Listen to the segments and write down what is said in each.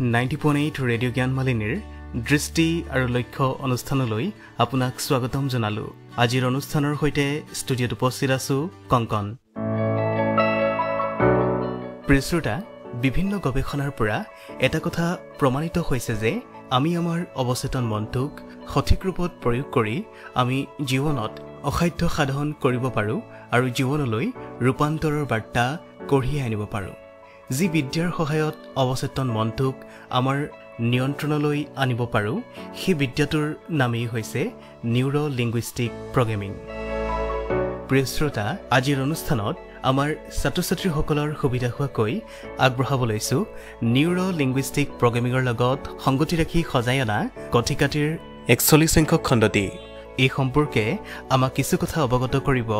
90.8 radio' জ্ঞানমালিনীৰ দৃষ্টি আৰু লক্ষ্য অনুষ্ঠানলৈ আপোনাক স্বাগতম জনালো। আজিৰ অনুষ্ঠানৰ সৈতে ষ্টুডিঅ'ত উপস্থিত আছো কংকন। প্ৰিয় শ্ৰোতা, বিভিন্ন গৱেষণাৰ পৰা এটা কথা প্ৰমাণিত হৈছে যে আমি আমাৰ অৱচেতন মনটোক সঠিক ৰূপত প্ৰয়োগ কৰি আমি জীৱনত অসাধ্য সাধন কৰিব পাৰোঁ আৰু জীৱনলৈ ৰূপান্তৰৰ বাৰ্তা কঢ়িয়াই আনিব পাৰোঁ। যি বিদ্যাৰ সহায়ত অৱচেতন মনটোক আমাৰ নিয়ন্ত্ৰণলৈ আনিব পাৰোঁ, সেই বিদ্যাটোৰ নামেই হৈছে নিউৰো লিংগুইষ্টিক প্ৰগ্ৰেমিং। প্ৰিয় শ্ৰোতা, আজিৰ অনুষ্ঠানত আমাৰ ছাত্ৰ ছাত্ৰীসকলৰ সুবিধা হোৱাকৈ আগবঢ়াব লৈছোঁ নিউৰো লিংগুইষ্টিক প্ৰগ্ৰেমিঙৰ লগত সংগতি ৰাখি সজাই অনা কথিকাটিৰ 41 সংখ্যক খণ্ডটি। এই সম্পৰ্কে আমাক কিছু কথা অৱগত কৰিব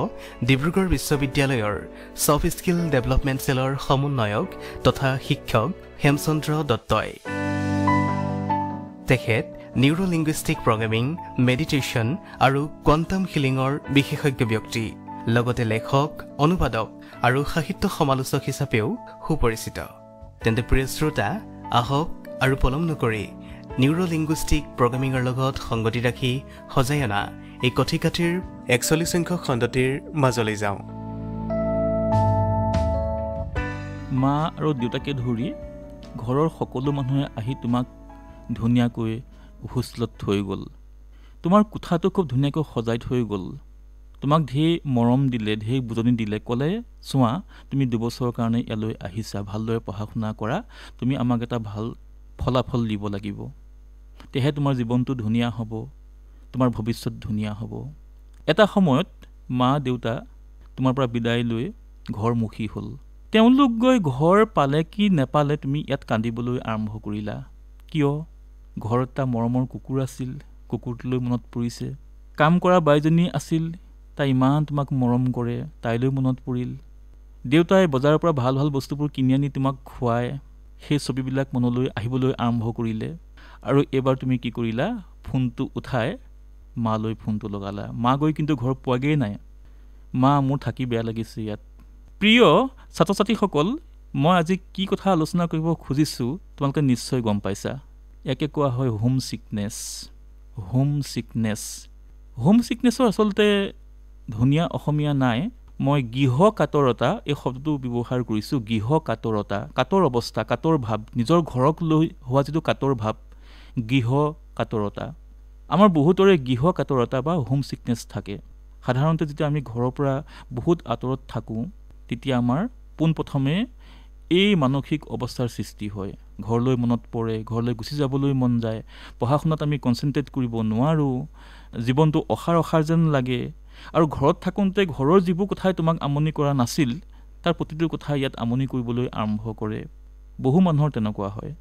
ডিব্ৰুগড় বিশ্ববিদ্যালয়ৰ ছফ্ট স্কিল ডেভেলপমেণ্ট চেলৰ সমন্বয়ক তথা শিক্ষক হেমচন্দ্ৰ দত্তই। তেখেত নিউৰো লিংগুইষ্টিক প্ৰগ্ৰেমিং, মেডিটেশ্যন আৰু কোৱাণ্টাম হিলিঙৰ বিশেষজ্ঞ ব্যক্তি, লগতে লেখক, অনুবাদক আৰু সাহিত্য সমালোচক হিচাপেও সুপৰিচিত। তেন্তে প্ৰিয় শ্ৰোতা, আহক আৰু পলম নকৰি নিউৰো লিংগুইষ্টিক প্ৰগ্ৰেমিঙৰ লগত সংগতি ৰাখি সজাই অনা এই কথিকাটিৰ 41 সংখ্যক খণ্ডটিৰ মাজলৈ যাওঁ। মা আৰু দেউতাকে ধৰি ঘৰৰ সকলো মানুহে আহি তোমাক ধুনীয়াকৈ হোষ্টেলত থৈ গ'ল। তোমাৰ কোঠাটো খুব ধুনীয়াকৈ সজাই থৈ গ'ল। তোমাক ঢেৰ মৰম দিলে, ঢেৰ বুজনি দিলে, ক'লে চোৱা তুমি 2 বছৰৰ কাৰণে ইয়ালৈ আহিছা, ভালদৰে পঢ়া শুনা কৰা, তুমি আমাক এটা ভাল ফলাফল দিব লাগিব, তেহে তোমাৰ জীৱনটো ধুনীয়া হ'ব, তোমাৰ ভৱিষ্যত ধুনীয়া হ'ব। এটা সময়ত মা দেউতা তোমাৰ পৰা বিদায় লৈ ঘৰমুখী হ'ল। তেওঁলোক গৈ ঘৰ পালে কি নেপালে তুমি ইয়াত কান্দিবলৈ আৰম্ভ কৰিলা। কিয়? ঘৰত এটা মৰমৰ কুকুৰ আছিল, কুকুৰটোলৈ মনত পৰিছে। কাম কৰা বাইজনী আছিল, তাই ইমান তোমাক মৰম কৰে, তাইলৈ মনত পৰিল। দেউতাই বজাৰৰ পৰা ভাল ভাল বস্তুবোৰ কিনি আনি তোমাক খুৱায়, সেই ছবিবিলাক মনলৈ আহিবলৈ আৰম্ভ কৰিলে। আৰু এইবাৰ তুমি কি কৰিলা? ফোনটো উঠাই মালৈ ফোনটো লগালা। মা গৈ কিন্তু ঘৰ পোৱাগেই নাই। মা, মোৰ থাকি বেয়া লাগিছে ইয়াত। প্ৰিয় ছাত্ৰ ছাত্ৰীসকল, মই আজি কি কথা আলোচনা কৰিব খুজিছোঁ তোমালোকে নিশ্চয় গম পাইছা। ইয়াকে কোৱা হয় হোম ছিকনেছ। Homesickness. হোম ছিকনেছৰ আচলতে ধুনীয়া অসমীয়া নাই। মই গৃহ কাতৰতা এই শব্দটো ব্যৱহাৰ কৰিছোঁ। গৃহ কাতৰতা, কাতৰ অৱস্থা, কাতৰ ভাৱ, নিজৰ ঘৰক লৈ হোৱা যিটো কাতৰ ভাৱ, গৃহ কাতৰতা। আমাৰ বহুতৰে গৃহ কাতৰতা বা হোম ছিকনেছ থাকে। সাধাৰণতে যেতিয়া আমি ঘৰৰ পৰা বহুত আঁতৰত থাকোঁ, তেতিয়া আমাৰ পোনপ্ৰথমে এই মানসিক অৱস্থাৰ সৃষ্টি হয়। ঘৰলৈ মনত পৰে, ঘৰলৈ গুচি যাবলৈ মন যায়, পঢ়া শুনাত আমি কনচেনট্ৰেট কৰিব নোৱাৰোঁ, জীৱনটো অসাৰ যেন লাগে। আৰু ঘৰত থাকোঁতে ঘৰৰ যিবোৰ কথাই তোমাক আমনি কৰা নাছিল, তাৰ প্ৰতিটো কথা ইয়াত আমনি কৰিবলৈ আৰম্ভ কৰে। বহু মানুহৰ তেনেকুৱা হয়।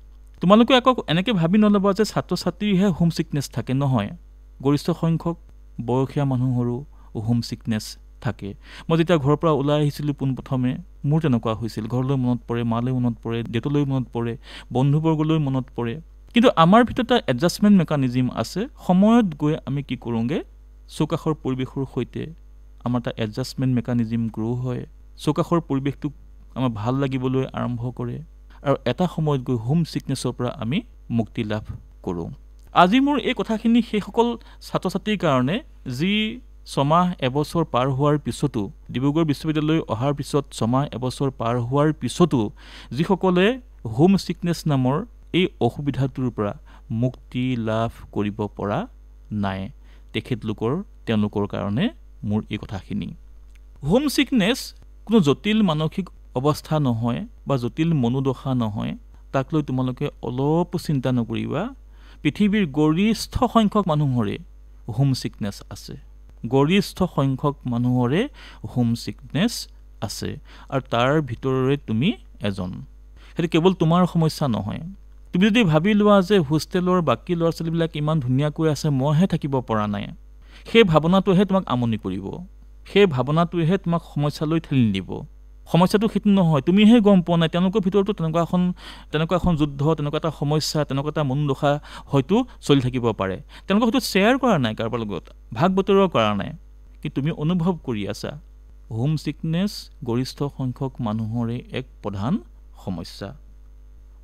তোমালোকে আকৌ এনেকৈ ভাবি নল'বা যে ছাত্ৰ ছাত্ৰীৰহে হোম ছিকনেছ থাকে, নহয়। গৰিষ্ঠ সংখ্যক বয়সীয়া মানুহৰো হোম ছিকনেছ থাকে। মই যেতিয়া ঘৰৰ পৰা ওলাই আহিছিলোঁ পোনপ্ৰথমে, মোৰ তেনেকুৱা হৈছিল। ঘৰলৈ মনত পৰে, মালৈ মনত পৰে, দেউতালৈ মনত পৰে, বন্ধুবৰ্গলৈ মনত পৰে। কিন্তু আমাৰ ভিতৰত এটা এডজাষ্টমেণ্ট মেকানিজিম আছে। সময়ত গৈ আমি কি কৰোঁগৈ, চৌকাষৰ পৰিৱেশৰ সৈতে আমাৰ এটা এডজাষ্টমেণ্ট মেকানিজিম গ্ৰ' হয়। চৌকাষৰ পৰিৱেশটোক আমাৰ ভাল লাগিবলৈ আৰম্ভ কৰে আৰু এটা সময়ত গৈ হোম ছিকনেছৰ পৰা আমি মুক্তি লাভ কৰোঁ। আজি মোৰ এই কথাখিনি সেইসকল ছাত্ৰ ছাত্ৰীৰ কাৰণে যি 6 মাহ এবছৰ পাৰ হোৱাৰ পিছতো, ডিব্ৰুগড় বিশ্ববিদ্যালয় অহাৰ পিছত 6 মাহ এবছৰ পাৰ হোৱাৰ পিছতো যিসকলে হোম ছিকনেছ নামৰ এই অসুবিধাটোৰ পৰা মুক্তি লাভ কৰিব পৰা নাই, তেওঁলোকৰ কাৰণে মোৰ এই কথাখিনি। হোম ছিকনেছ কোনো জটিল মানসিক অৱস্থা নহয় বা জটিল মনোদশা নহয়। তাক লৈ তোমালোকে অলপো চিন্তা নকৰিবা। পৃথিৱীৰ গৰিষ্ঠ সংখ্যক মানুহৰে হোম ছিকনেছ আছে। গৰিষ্ঠ সংখ্যক মানুহৰে হোম ছিকনেছ আছে আৰু তাৰ ভিতৰৰে তুমি এজন। সেইটো কেৱল তোমাৰ সমস্যা নহয়। তুমি যদি ভাবি লোৱা যে হোষ্টেলৰ বাকী ল'ৰা ছোৱালীবিলাক ইমান ধুনীয়াকৈ আছে, মইহে থাকিব পৰা নাই, সেই ভাৱনাটোহে তোমাক আমনি কৰিব। সেই ভাৱনাটোৱেহে তোমাক সমস্যালৈ ঠেলি দিব। সমস্যাটো সেইটো নহয়, তুমিহে গম পোৱা নাই। তেওঁলোকৰ ভিতৰতো তেনেকুৱা এখন যুদ্ধ, তেনেকুৱা এটা সমস্যা, তেনেকুৱা এটা মনোদশা হয়তো চলি থাকিব পাৰে। তেওঁলোকে হয়তো শ্বেয়াৰ কৰা নাই কাৰোবাৰ লগত, ভাগ বতৰা কৰা নাই, কিন্তু তুমি অনুভৱ কৰি আছা। হোম ছিকনেছ গৰিষ্ঠ সংখ্যক মানুহৰে এক প্ৰধান সমস্যা।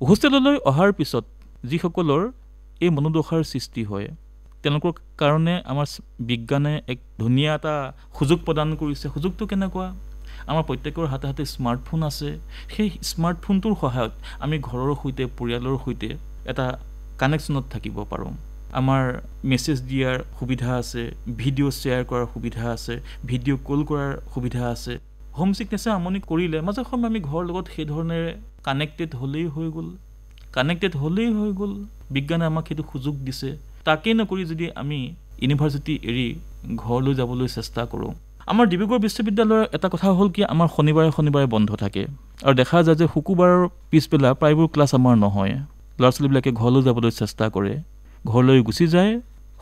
হোষ্টেললৈ অহাৰ পিছত যিসকলৰ এই মনোদশাৰ সৃষ্টি হয় তেওঁলোকৰ কাৰণে আমাৰ বিজ্ঞানে এক ধুনীয়া এটা সুযোগ প্ৰদান কৰিছে। সুযোগটো কেনেকুৱা? আমাৰ প্ৰত্যেকৰ হাতে হাতে স্মাৰ্টফোন আছে। সেই স্মাৰ্টফোনটোৰ সহায়ত আমি ঘৰৰ সৈতে পৰিয়ালৰ সৈতে এটা কানেকশ্যনত থাকিব পাৰোঁ। আমাৰ মেছেজ দিয়াৰ সুবিধা আছে, ভিডিঅ' শ্বেয়াৰ কৰাৰ সুবিধা আছে, ভিডিঅ' কল কৰাৰ সুবিধা আছে। হোম ছিকনেছে আমনি কৰিলে মাজে সময়ে আমি ঘৰৰ লগত সেই ধৰণেৰে কানেক্টেড হ'লেই হৈ গ'ল। বিজ্ঞানে আমাক সেইটো সুযোগ দিছে। তাকেই নকৰি যদি আমি ইউনিভাৰ্চিটি এৰি ঘৰলৈ যাবলৈ চেষ্টা কৰোঁ। আমাৰ ডিব্ৰুগড় বিশ্ববিদ্যালয়ৰ এটা কথা হ'ল কি, আমাৰ শনিবাৰে বন্ধ থাকে আৰু দেখা যায় যে শুকুৰবাৰৰ পিছবেলা প্ৰায়বোৰ ক্লাছ আমাৰ নহয়। ল'ৰা ছোৱালীবিলাকে ঘৰলৈ যাবলৈ চেষ্টা কৰে, ঘৰলৈ গুচি যায়।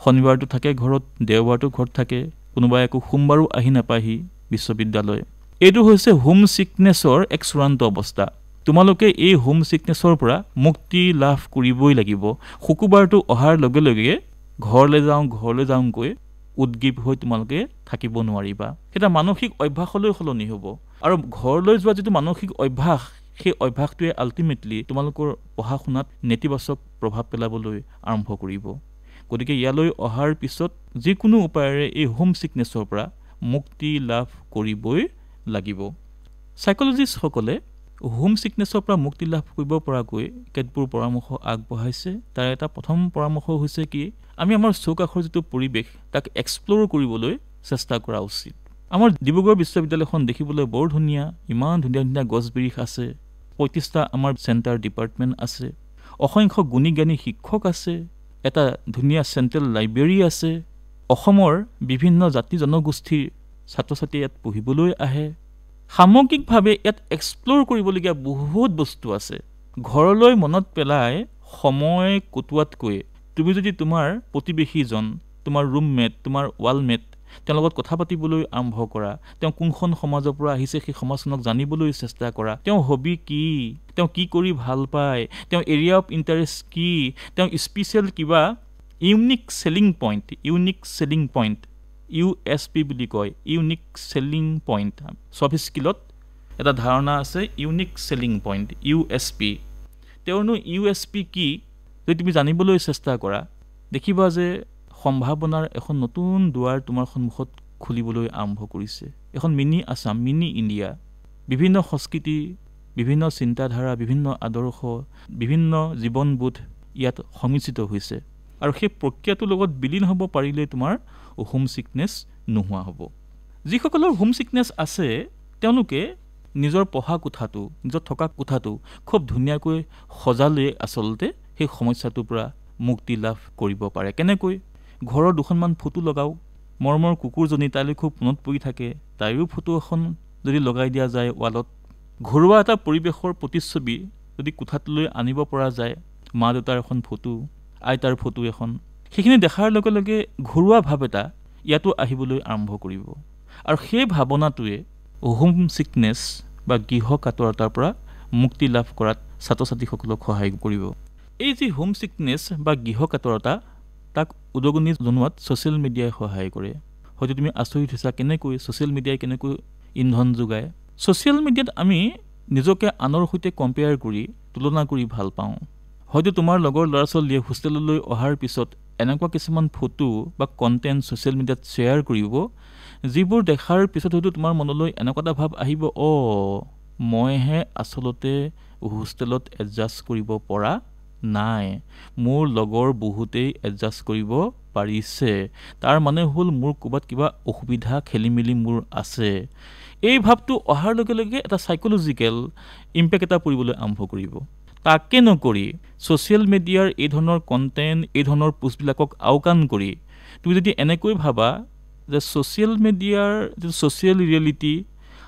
শনিবাৰটো থাকে ঘৰত, দেওবাৰটো ঘৰত থাকে, কোনোবাই আকৌ সোমবাৰো আহি নাপায়হি বিশ্ববিদ্যালয়। এইটো হৈছে হোম ছিকনেছৰ এক চূড়ান্ত অৱস্থা। তোমালোকে এই হোম ছিকনেছৰ পৰা মুক্তি লাভ কৰিবই লাগিব। শুকুৰবাৰটো অহাৰ লগে লগে ঘৰলৈ যাওঁকৈ উদ্গ্ৰীৱ হৈ তোমালোকে থাকিব নোৱাৰিবা। এটা মানসিক অভ্যাসলৈ সলনি হ'ব আৰু ঘৰলৈ যোৱা যিটো মানসিক অভ্যাস, সেই অভ্যাসটোৱে আল্টিমেটলি তোমালোকৰ পঢ়া শুনাত নেতিবাচক প্ৰভাৱ পেলাবলৈ আৰম্ভ কৰিব। গতিকে ইয়ালৈ অহাৰ পিছত যিকোনো উপায়েৰে এই হোম ছিকনেছৰ পৰা মুক্তি লাভ কৰিবই লাগিব। সাইক'লজিষ্টসকলে হোম ছিকনেছৰ পৰা মুক্তি লাভ কৰিব পৰাকৈ কেতবোৰ পৰামৰ্শ আগবঢ়াইছে। তাৰ এটা প্ৰথম পৰামৰ্শ হৈছে কি, আমি আমাৰ চৌকাষৰ যিটো পৰিৱেশ তাক এক্সপ্ল'ৰ কৰিবলৈ চেষ্টা কৰা উচিত। আমাৰ ডিব্ৰুগড় বিশ্ববিদ্যালয়খন দেখিবলৈ বৰ ধুনীয়া, ইমান ধুনীয়া গছ বিৰিখ আছে, 35টা আমাৰ চেণ্টাৰ ডিপাৰ্টমেণ্ট আছে, অসংখ্য গুণী জ্ঞানী শিক্ষক আছে, এটা ধুনীয়া চেণ্ট্ৰেল লাইব্ৰেৰী আছে, অসমৰ বিভিন্ন জাতি জনগোষ্ঠীৰ ছাত্ৰ ছাত্ৰী ইয়াত পঢ়িবলৈ আহে। সামগ্ৰিকভাৱে ইয়াত এক্সপ্ল'ৰ কৰিবলগীয়া বহুত বস্তু আছে। ঘৰলৈ মনত পেলাই সময় কটোৱাতকৈ তুমি যদি তোমাৰ প্ৰতিবেশীজন, তোমাৰ ৰুমমেট, তোমাৰ ৱালমেট, তেওঁৰ লগত কথা পাতিবলৈ আৰম্ভ কৰা, তেওঁ কোনখন সমাজৰ পৰা আহিছে সেই সমাজখনক জানিবলৈ চেষ্টা কৰা, তেওঁ হবি কি, তেওঁ কি কৰি ভাল পায়, তেওঁ এৰিয়া অফ ইণ্টাৰেষ্ট কি, তেওঁ স্পেচিয়েল কিবা ইউনিক চেলিং পইণ্ট USP বুলি কয়, ইউনিক চেলিং পইণ্ট। ছফ্ট স্কিলত এটা ধাৰণা আছে unique selling point USP। তেওঁৰনো USP কি যদি তুমি জানিবলৈ চেষ্টা কৰা, দেখিবা যে সম্ভাৱনাৰ এখন নতুন দুৱাৰ তোমাৰ সন্মুখত খুলিবলৈ আৰম্ভ কৰিছে। এখন মিনি আছাম, মিনি ইণ্ডিয়া, বিভিন্ন সংস্কৃতি, বিভিন্ন চিন্তাধাৰা, বিভিন্ন আদৰ্শ, বিভিন্ন জীৱনবোধ ইয়াত সংমিশ্ৰিত হৈছে আৰু সেই প্ৰক্ৰিয়াটোৰ লগত বিলীন হ'ব পাৰিলে তোমাৰ হোম ছিকনেছ নোহোৱা হ'ব। যিসকলৰ হোম ছিকনেছ আছে তেওঁলোকে নিজৰ পঢ়া কোঠাটো, নিজৰ থকা কোঠাটো খুব ধুনীয়াকৈ সজালে আচলতে সেই সমস্যাটোৰ পৰা মুক্তি লাভ কৰিব পাৰে। কেনেকৈ? ঘৰৰ দুখনমান ফটো লগাও, মৰমৰ কুকুৰজনী তাইলৈ খুব মনত পৰি থাকে, তাইৰো ফটো এখন যদি লগাই দিয়া যায় ৱালত, ঘৰুৱা এটা পৰিৱেশৰ প্ৰতিচ্ছবি যদি কোঠাটোলৈ আনিব পৰা যায়, মা দেউতাৰ এখন ফটো, আইতাৰ ফটো এখন, সেইখিনি দেখাৰ লগে লগে ঘৰুৱা ভাৱ এটা ইয়াতো আহিবলৈ আৰম্ভ কৰিব আৰু সেই ভাৱনাটোৱে হোম ছিকনেছ বা গৃহ কাতৰতাৰ পৰা মুক্তি লাভ কৰাত ছাত্ৰ ছাত্ৰীসকলক সহায় কৰিব। এই যি হোম ছিকনেছ বা গৃহ কাতৰতা তাক উদগনি জনোৱাত ছ'চিয়েল মিডিয়াই সহায় কৰে। হয়তো তুমি আচৰিত হৈছা কেনেকৈ ছ'চিয়েল মিডিয়াই কেনেকৈ ইন্ধন যোগায়। ছ'চিয়েল মিডিয়াত আমি নিজকে আনৰ সৈতে কম্পেয়াৰ কৰি, তুলনা কৰি ভাল পাওঁ। হয়তো তোমাৰ লগৰ ল'ৰা ছোৱালীয়ে হোষ্টেললৈ অহাৰ পিছত এনেকুৱা কিছুমান ফটো বা কণ্টেণ্ট ছ'চিয়েল মিডিয়াত শ্বেয়াৰ কৰিব, যিবোৰ দেখাৰ পিছত হয়তো তোমাৰ মনলৈ এনেকুৱা এটা ভাৱ আহিব, মইহে আচলতে হোষ্টেলত এডজাষ্ট কৰিব পৰা নাই, মোৰ লগৰ বহুতেই এডজাষ্ট কৰিব পাৰিছে, তাৰ মানে হ'ল মোৰ ক'ৰবাত কিবা অসুবিধা খেলিমেলি মোৰ আছে। এই ভাৱটো অহাৰ লগে লগে এটা চাইক'লজিকেল ইম্পেক্ট এটা পৰিবলৈ আৰম্ভ কৰিব। তাকে নকৰি ছ'চিয়েল মিডিয়াৰ এই ধৰণৰ কণ্টেণ্ট, এই ধৰণৰ পোষ্টবিলাকক আওকাণ কৰি তুমি যদি এনেকৈ ভাবা যে ছ'চিয়েল মিডিয়াৰ যিটো ছ'চিয়েল ৰিয়েলিটি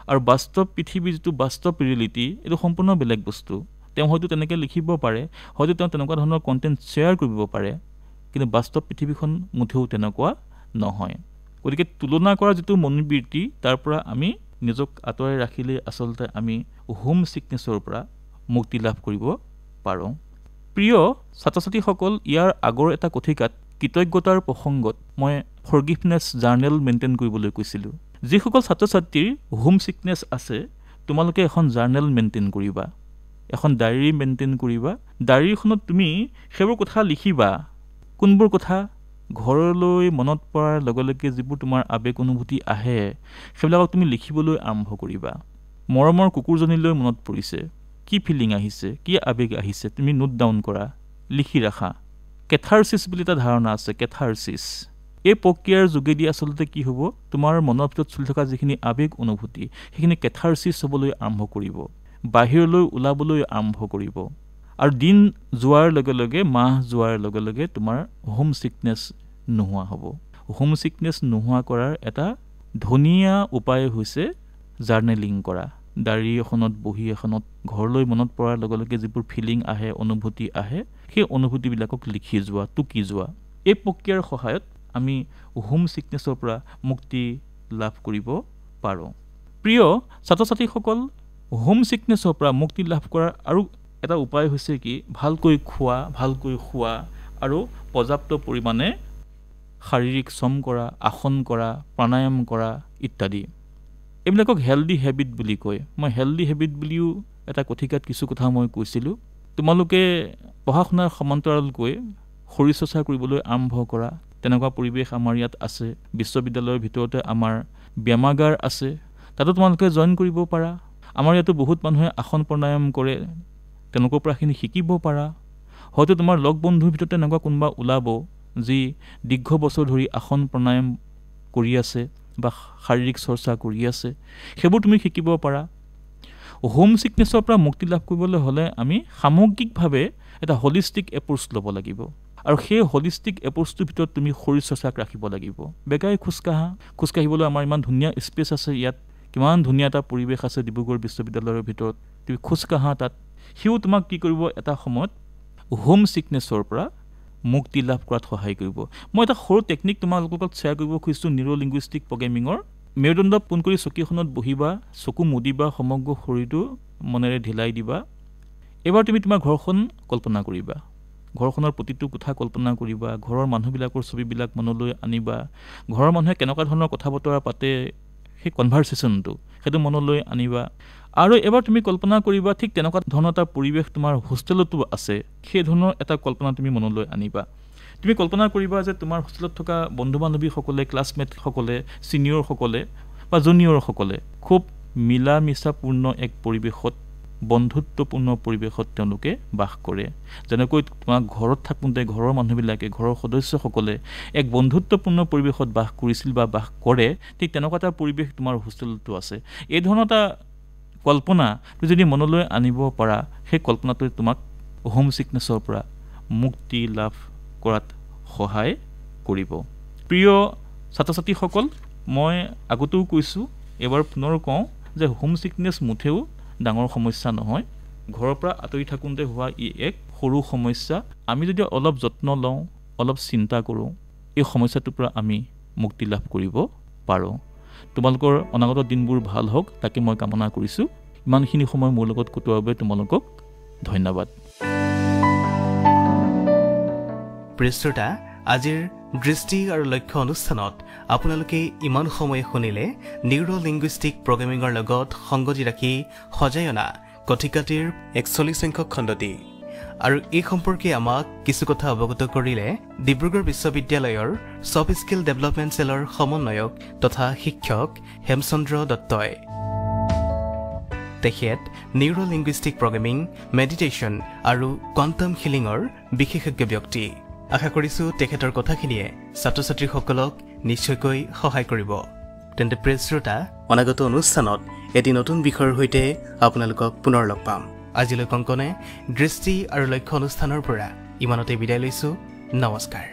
আৰু বাস্তৱ পৃথিৱীৰ যিটো বাস্তৱ ৰিয়েলিটি, এইটো সম্পূৰ্ণ বেলেগ বস্তু। তেওঁ হয়তো তেনেকৈ লিখিব পাৰে, হয়তো তেওঁ তেনেকুৱা ধৰণৰ কণ্টেণ্ট শ্বেয়াৰ কৰিব পাৰে, কিন্তু বাস্তৱ পৃথিৱীখন মুঠেও তেনেকুৱা নহয়। গতিকে তুলনা কৰা যিটো মনোবৃত্তি, তাৰ পৰা আমি নিজক আঁতৰাই ৰাখিলে আচলতে আমি হোম ছিকনেছৰ পৰা মুক্তি লাভ কৰিব পাৰোঁ। প্ৰিয় ছাত্ৰ ছাত্ৰীসকল, ইয়াৰ আগৰ এটা কথিকাত কৃতজ্ঞতাৰ প্ৰসংগত মই ফৰগিভনেছ জাৰ্নেল মেইনটেইন কৰিবলৈ কৈছিলোঁ। যিসকল ছাত্ৰ ছাত্ৰীৰ হোম ছিকনেছ আছে, তোমালোকে এখন জাৰ্নেল মেইনটেইন কৰিবা। এখন ডায়েৰী মেইনটেইন কৰিবা ডায়েৰীখনত তুমি সেইবোৰ কথা লিখিবা কোনবোৰ কথা ঘৰলৈ মনত পৰাৰ লগে লগে যিবোৰ তোমাৰ আবেগ অনুভূতি আহে সেইবিলাকক তুমি লিখিবলৈ আৰম্ভ কৰিবা মৰমৰ কুকুৰজনীলৈ মনত পৰিছে কি ফিলিং আহিছে কি আবেগ আহিছে তুমি নোট ডাউন কৰা লিখি ৰাখা কেথাৰচিছ বুলি এটা ধাৰণা আছে কেথাৰচিছ এই প্ৰক্ৰিয়াৰ যোগেদি আচলতে কি হ'ব তোমাৰ মনৰ ভিতৰত চলি থকা যিখিনি আবেগ অনুভূতি সেইখিনি কেথাৰচিছ হ'বলৈ আৰম্ভ কৰিব বাহিৰলৈ ওলাবলৈ আৰম্ভ কৰিব আৰু দিন যোৱাৰ লগে লগে মাহ যোৱাৰ লগে লগে তোমাৰ হোম চিকনেছ নোহোৱা হ'ব হোম চিকনেছ নোহোৱা কৰাৰ এটা ধুনীয়া উপায় হৈছে জাৰ্নেলিং কৰা ডায়েৰী এখনত বহি এখনত ঘৰলৈ মনত পৰাৰ লগে লগে যিবোৰ ফিলিং আহে অনুভূতি আহে সেই অনুভূতিবিলাকক লিখি যোৱা টুকি যোৱা এই প্ৰক্ৰিয়াৰ সহায়ত আমি হোম চিকনেছৰ পৰা মুক্তি লাভ কৰিব পাৰোঁ প্ৰিয় ছাত্ৰ ছাত্ৰীসকল হোম চিকনেছৰ পৰা মুক্তি লাভ কৰাৰ আৰু এটা উপায় হৈছে কি ভালকৈ খোৱা ভালকৈ শুৱা আৰু পৰ্যাপ্ত পৰিমাণে শাৰীৰিক শ্ৰম কৰা আসন কৰা প্ৰাণায়াম কৰা ইত্যাদি এইবিলাকক হেল্ডি হেবিট বুলি কয় মই হেল্ডি হেবিট বুলিও এটা কথিকাত কিছু কথা মই কৈছিলোঁ তোমালোকে পঢ়া শুনাৰ সমান্তৰালকৈ শৰীৰ চৰ্চা কৰিবলৈ আৰম্ভ কৰা তেনেকুৱা পৰিৱেশ আমাৰ ইয়াত আছে বিশ্ববিদ্যালয়ৰ ভিতৰতে আমাৰ ব্যায়ামাগাৰ আছে তাতো তোমালোকে জইন কৰিব পাৰা আমাৰ ইয়াতো বহুত মানুহে আসন প্ৰাণায়াম কৰে তেনেকুৱা পৰাখিনি শিকিব পাৰা হয়তো তোমাৰ লগ বন্ধুৰ ভিতৰত তেনেকুৱা কোনোবা ওলাব যি দীৰ্ঘ বছৰ ধৰি আসন প্ৰাণায়াম কৰি আছে বা শাৰীৰিক চৰ্চা কৰি আছে সেইবোৰ তুমি শিকিব পাৰা হোম চিকনেছৰ পৰা মুক্তি লাভ কৰিবলৈ হ'লে আমি সামগ্ৰিকভাৱে এটা হলিষ্টিক এপ্ৰ'চ ল'ব লাগিব আৰু সেই হলিষ্টিক এপ্ৰ'চটোৰ ভিতৰত তুমি শৰীৰ চৰ্চাক ৰাখিব লাগিব বেগাই খোজকাঢ়িবলৈ আমাৰ ইমান ধুনীয়া স্পেচ আছে ইয়াত কিমান ধুনীয়া এটা পৰিৱেশ আছে ডিব্ৰুগড় বিশ্ববিদ্যালয়ৰ ভিতৰত তুমি খোজকাঢ়া তাত সিও তোমাক কি কৰিব এটা সময়ত হোম চিকনেছৰ পৰা মুক্তি লাভ কৰাত সহায় কৰিব মই এটা সৰু টেকনিক তোমালোকৰ লগত শ্বেয়াৰ কৰিব খুজিছোঁ নিউৰো লিংগুইষ্টিক প্ৰগ্ৰেমিঙৰ মেৰুদণ্ড পোন কৰি চকীখনত বহিবা চকু মুদিবা সমগ্ৰ শৰীৰটো মনেৰে ঢিলাই দিবা এবাৰ তুমি তোমাৰ ঘৰখন কল্পনা কৰিবা ঘৰখনৰ প্ৰতিটো কথা কল্পনা কৰিবা ঘৰৰ মানুহবিলাকৰ ছবিবিলাক মনলৈ আনিবা ঘৰৰ মানুহে কেনেকুৱা ধৰণৰ কথা বতৰা পাতে সেই কনভাৰচেশ্যনটো সেইটো মনলৈ আনিবা আৰু এবাৰ তুমি কল্পনা কৰিবা ঠিক তেনেকুৱা ধৰণৰ এটা পৰিৱেশ তোমাৰ হোষ্টেলতো আছে সেই ধৰণৰ এটা কল্পনা তুমি মনলৈ আনিবা তুমি কল্পনা কৰিবা যে তোমাৰ হোষ্টেলত থকা বন্ধু বান্ধৱীসকলে ক্লাছমেটসকলে ছিনিয়ৰসকলে বা জুনিয়ৰসকলে খুব মিলা মিছাপূৰ্ণ এক পৰিৱেশত বন্ধুত্বপূৰ্ণ পৰিৱেশত তেওঁলোকে বাস কৰে যেনেকৈ তোমাক ঘৰত থাকোঁতে ঘৰৰ মানুহবিলাকে ঘৰৰ সদস্যসকলে এক বন্ধুত্বপূৰ্ণ পৰিৱেশত বাস কৰিছিল বা বাস কৰে ঠিক তেনেকুৱা এটা পৰিৱেশ তোমাৰ হোষ্টেলতো আছে এই ধৰণৰ এটা কল্পনা তুমি যদি মনলৈ আনিব পাৰা সেই কল্পনাটোৱে তোমাক হোম চিকনেছৰ পৰা মুক্তি লাভ কৰাত সহায় কৰিব প্ৰিয় ছাত্ৰ ছাত্ৰীসকল মই আগতেও কৈছোঁ এবাৰ পুনৰ কওঁ যে হোম চিকনেছ মুঠেও ডাঙৰ সমস্যা নহয় ঘৰৰ পৰা আঁতৰি থাকোঁতে হোৱা ই এক সৰু সমস্যা আমি যদি অলপ যত্ন লওঁ অলপ চিন্তা কৰোঁ এই সমস্যাটোৰ পৰা আমি মুক্তি লাভ কৰিব পাৰোঁ তোমালোকৰ অনাগত দিনবোৰ ভাল হওক তাকে মই কামনা কৰিছোঁ ইমানখিনি সময় মোৰ লগত কটোৱাৰ বাবে তোমালোকক ধন্যবাদ প্ৰিয় শ্ৰোতা আজিৰ দৃষ্টি আৰু লক্ষ্য অনুষ্ঠানত আপোনালোকে ইমান সময় শুনিলে নিউৰো লিংগুইষ্টিক প্ৰগ্ৰেমিঙৰ লগত সংগতি ৰাখি সজাই অনা কথিকাটিৰ 41 সংখ্যক খণ্ডটি আৰু এই সম্পৰ্কে আমাক কিছু কথা অৱগত কৰিলে ডিব্ৰুগড় বিশ্ববিদ্যালয়ৰ ছফ্ট স্কিল ডেভেলপমেণ্ট চেলৰ সমন্বয়ক তথা শিক্ষক হেমচন্দ্ৰ দত্তই তেখেত নিউৰো লিংগুইষ্টিক প্ৰগ্ৰেমিং মেডিটেশ্যন আৰু কোৱাণ্টাম হিলিঙৰ বিশেষজ্ঞ ব্যক্তি আশা কৰিছোঁ তেখেতৰ কথাখিনিয়ে ছাত্ৰ ছাত্ৰীসকলক নিশ্চয়কৈ সহায় কৰিব তেন্তে প্ৰিয় শ্ৰোতা অনাগত অনুষ্ঠানত এটি নতুন বিষয়ৰ সৈতে আপোনালোকক পুনৰ লগ পাম আজিলৈ কংকনে দৃষ্টি আৰু লক্ষ্য অনুষ্ঠানৰ পৰা ইমানতে বিদায় লৈছোঁ নমস্কাৰ